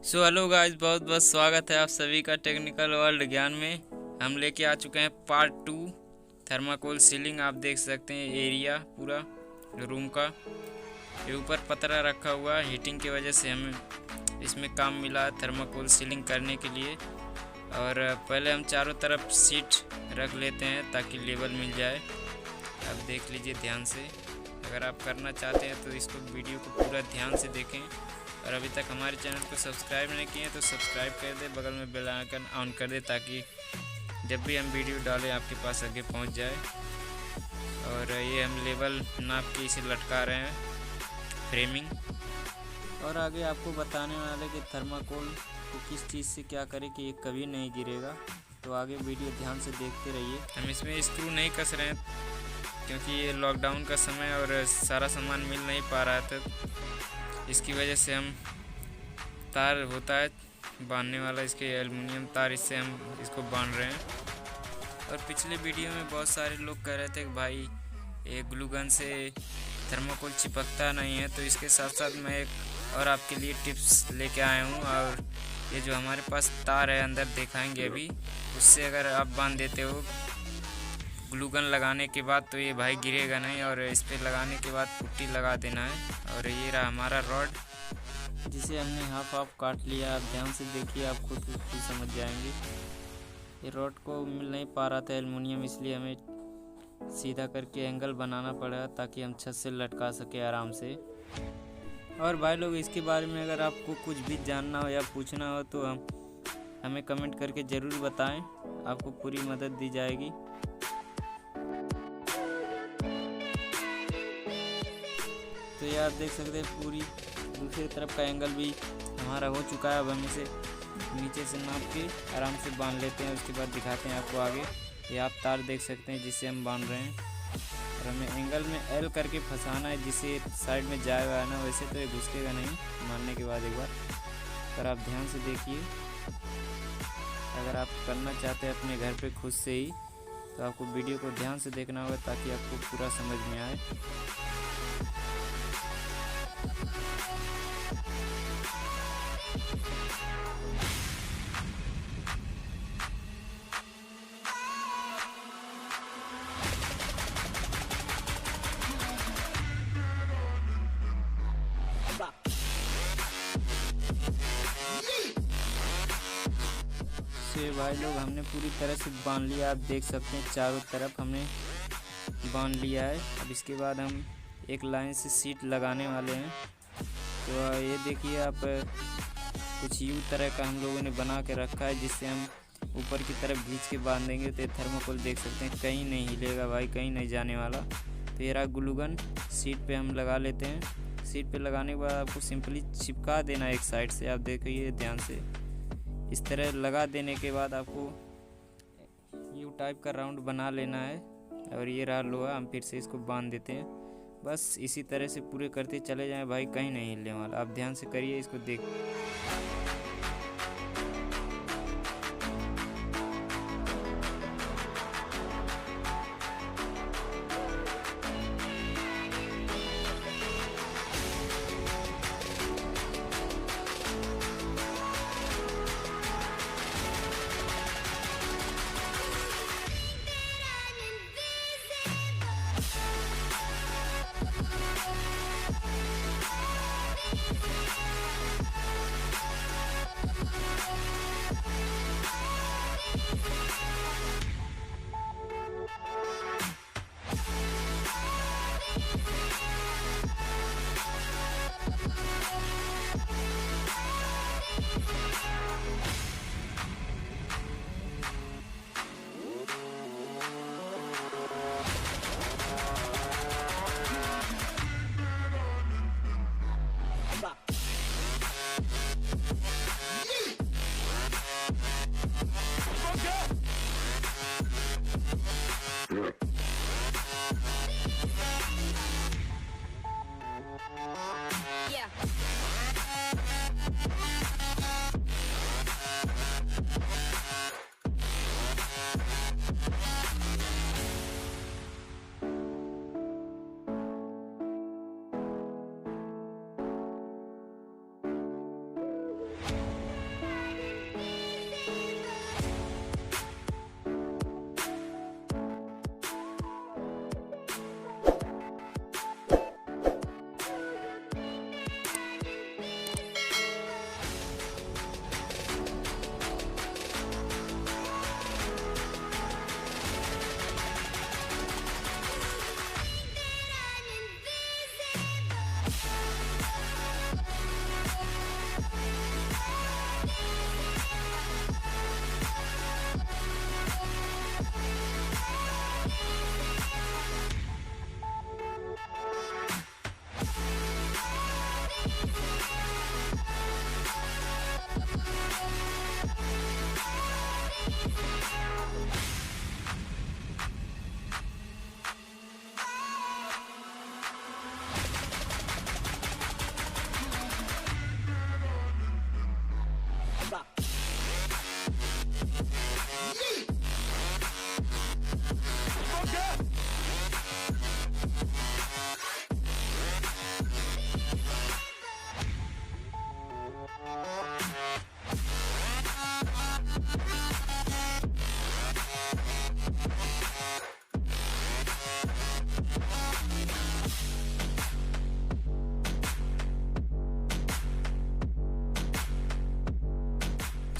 Hello guys, बहुत बहुत स्वागत है आप सभी का टेक्निकल वर्ल्ड ज्ञान में। हम लेके आ चुके हैं पार्ट 2 थर्माकोल सीलिंग। आप देख सकते हैं एरिया पूरा रूम का। ये ऊपर पतरा रखा हुआ है, हीटिंग की वजह से हमें इसमें काम मिला थर्माकोल सीलिंग करने के लिए। और पहले हम चारों तरफ सीट रख लेते हैं ताकि लेवल मिल जाए। आप देख लीजिए ध्यान से। अगर आप करना चाहते हैं तो इसको वीडियो को पूरा ध्यान से देखें। और अभी तक हमारे चैनल को सब्सक्राइब नहीं किए तो सब्सक्राइब कर दे, बगल में बेल आइकन ऑन कर दे ताकि जब भी हम वीडियो डालें आपके पास आगे पहुंच जाए। और ये हम लेवल नाप के इसे लटका रहे हैं फ्रेमिंग। और आगे आपको बताने वाले कि थर्माकोल को किस चीज़ से क्या करें कि ये कभी नहीं गिरेगा। तो आगे वीडियो ध्यान से देखते रहिए। हम इसमें स्क्रू नहीं कस रहे हैं क्योंकि ये लॉकडाउन का समय और सारा सामान मिल नहीं पा रहा था। इसकी वजह से हम तार होता है बांधने वाला, इसके एल्युमिनियम तार, इससे हम इसको बांध रहे हैं। और पिछले वीडियो में बहुत सारे लोग कह रहे थे कि भाई ये ग्लू गन से थर्माकोल चिपकता नहीं है, तो इसके साथ साथ मैं एक और आपके लिए टिप्स लेके आया हूँ। और ये जो हमारे पास तार है अंदर दिखाएंगे अभी, उससे अगर आप बांध देते हो ग्लू गन लगाने के बाद तो ये भाई गिरेगा नहीं। और इस पर लगाने के बाद पुट्टी लगा देना है। और ये रहा हमारा रॉड जिसे हमने हाफ काट लिया। आप ध्यान से देखिए, आप खुद समझ जाएंगे। ये रॉड को मिल नहीं पा रहा था एल्युमिनियम, इसलिए हमें सीधा करके एंगल बनाना पड़ा ताकि हम छत से लटका सके आराम से। और भाई लोग, इसके बारे में अगर आपको कुछ भी जानना हो या पूछना हो तो हमें कमेंट करके ज़रूर बताएं, आपको पूरी मदद दी जाएगी। तो ये आप देख सकते हैं पूरी दूसरी तरफ का एंगल भी हमारा हो चुका है। अब हम इसे नीचे से नाप के आराम से बांध लेते हैं। उसके बाद दिखाते हैं आपको आगे। ये आप तार देख सकते हैं जिससे हम बांध रहे हैं। और हमें एंगल में एल करके फंसाना है जिससे साइड में जाएगा ना, वैसे तो ये घुसकेगा नहीं मारने के बाद एक बार। पर आप ध्यान से देखिए, अगर आप करना चाहते हैं अपने घर पे खुद से ही तो आपको वीडियो को ध्यान से देखना होगा ताकि आपको पूरा समझ में आए। से भाई लोग हमने पूरी तरह से बांध लिया। आप देख सकते हैं चारों तरफ हमने बांध लिया है। अब इसके बाद हम एक लाइन से सीट लगाने वाले हैं। तो ये देखिए आप, कुछ यू तरह का हम लोगों ने बना के रखा है जिससे हम ऊपर की तरफ खींच के बांधेंगे तो ये थर्माकोल देख सकते हैं कहीं नहीं हिलेगा भाई, कहीं नहीं जाने वाला। तो ये रहा ग्लू गन, सीट पे हम लगा लेते हैं। सीट पे लगाने के बाद आपको सिंपली चिपका देना एक साइड से। आप देखिए ध्यान से, इस तरह लगा देने के बाद आपको यू टाइप का राउंड बना लेना है। और ये रहा लोहा, हम फिर से इसको बांध देते हैं। बस इसी तरह से पूरे करते चले जाएं भाई, कहीं नहीं हिलने वाला। आप ध्यान से करिए, इसको देख।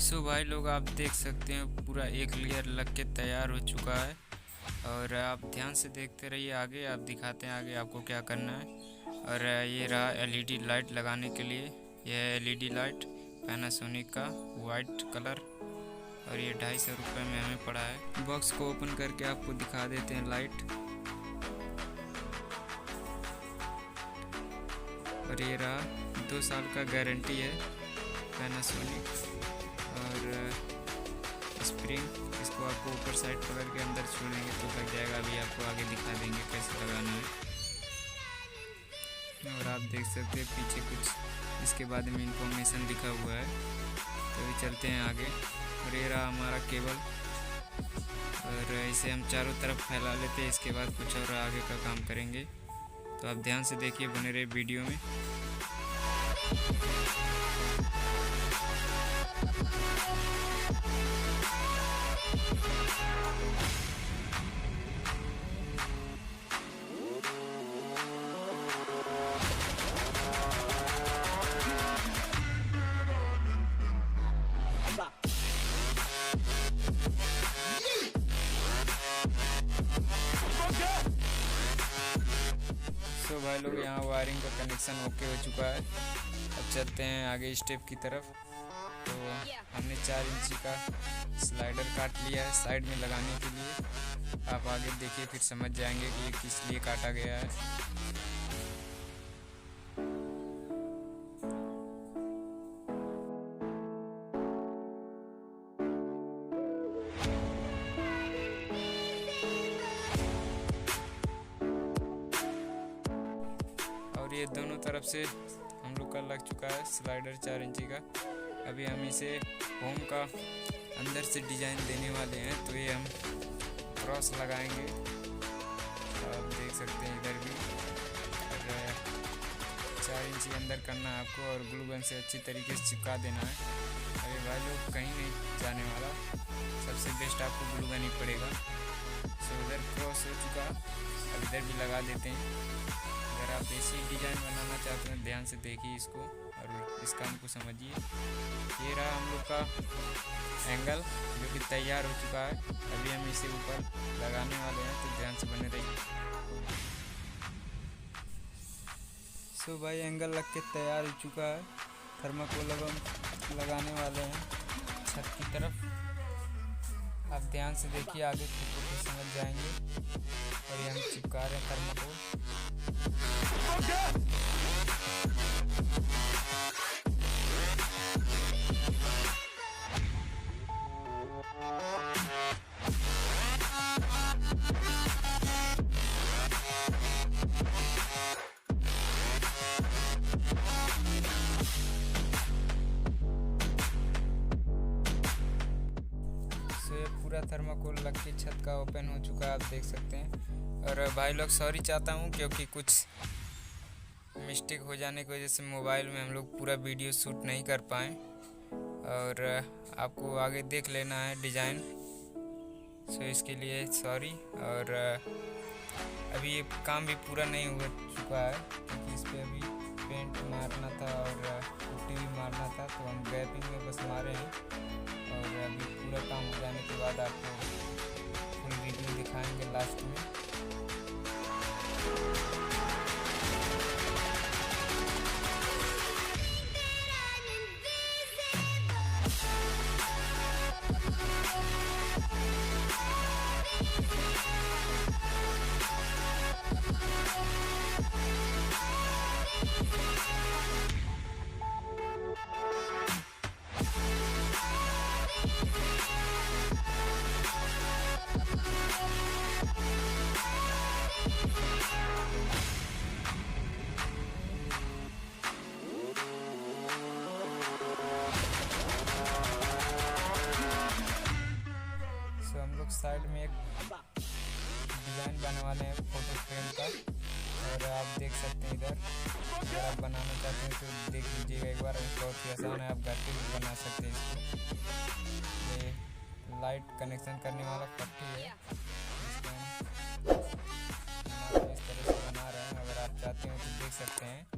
सो भाई लोग, आप देख सकते हैं पूरा एक लेयर लग के तैयार हो चुका है। और आप ध्यान से देखते रहिए, आगे आप दिखाते हैं आगे आपको क्या करना है। और ये रहा एलईडी लाइट लगाने के लिए। यह है एलईडी लाइट पैनासोनिक का वाइट कलर, और ये 250 रुपये में हमें पड़ा है। बॉक्स को ओपन करके आपको दिखा देते हैं लाइट। और ये रहा, 2 साल का गारंटी है पैनासोनिक। और स्प्रिंग, इसको आपको ऊपर साइड पकड़ के अंदर छोड़ेंगे तो लग जाएगा। अभी आपको आगे दिखा देंगे कैसे लगाना है। और आप देख सकते हैं पीछे कुछ इसके बाद में इंफॉर्मेशन लिखा हुआ है। तो अभी चलते हैं आगे। और ये रहा हमारा केबल, और इसे हम चारों तरफ फैला लेते हैं। इसके बाद कुछ और आगे का काम करेंगे। तो आप ध्यान से देखिए, बने रहे वीडियो में। तो भाई लोग, यहाँ वायरिंग का कनेक्शन ओके हो चुका है। अब चलते हैं आगे स्टेप की तरफ। तो हमने 4 इंची का स्लाइडर काट लिया है साइड में लगाने के लिए। आप आगे देखिए, फिर समझ जाएंगे कि ये किस लिए काटा गया है। और ये दोनों तरफ से हम लोग का लग चुका है स्लाइडर 4 इंची का। अभी हम इसे होम का अंदर से डिज़ाइन देने वाले हैं। तो ये हम क्रॉस लगाएंगे, आप देख सकते हैं इधर भी। और 4 इंची अंदर करना है आपको, और ग्लू गन से अच्छी तरीके से चिपका देना है। अभी भाई लोग कहीं नहीं जाने वाला, सबसे बेस्ट आपको ग्लू गन ही पड़ेगा। सो उधर क्रॉस हो चुका, अब इधर भी लगा देते हैं। अगर आप ऐसी डिज़ाइन बनाना चाहते हैं, ध्यान से देखिए इसको और इस काम को समझिए। ये रहा हम लोग का एंगल, जो कि तैयार हो चुका है। अभी हम इसे ऊपर लगाने वाले हैं, तो ध्यान से बने रहिए। सो भाई, एंगल लग के तैयार हो चुका है। थर्माकोल अब हम लगाने वाले हैं छत की तरफ। आप ध्यान से देखिए, आगे खुद समझ जाएंगे। और ये हम चिपका रहे हैं थर्माकोल। पूरा थर्माकोल लग के छत का ओपन हो चुका है, आप देख सकते हैं। और भाई लोग, सॉरी चाहता हूँ क्योंकि कुछ मिस्टेक हो जाने की वजह से मोबाइल में हम लोग पूरा वीडियो शूट नहीं कर पाए। और आपको आगे देख लेना है डिज़ाइन, सो इसके लिए सॉरी। और अभी ये काम भी पूरा नहीं हो चुका है, क्योंकि इस पर अभी पेंट मारना था और पुट्टी भी मारना था। तो हम गैपिंग में बस मारे हैं। और अभी पूरा काम हो जाने के बाद आपको फुल रिव्यू दिखाएंगे लास्ट में। वाले हैं फ़ोटो फ्रेम का। और आप देख सकते हैं इधर, अगर आप बनाना चाहते हैं तो देख लीजिएगा एक बार, बहुत ही आसान है, आप घर पे भी बना सकते हैं इसको। ये लाइट कनेक्शन करने वाला पट्टी है, इसको हम इस तरह से बना रहे हैं। अगर आप चाहते हैं तो देख सकते हैं।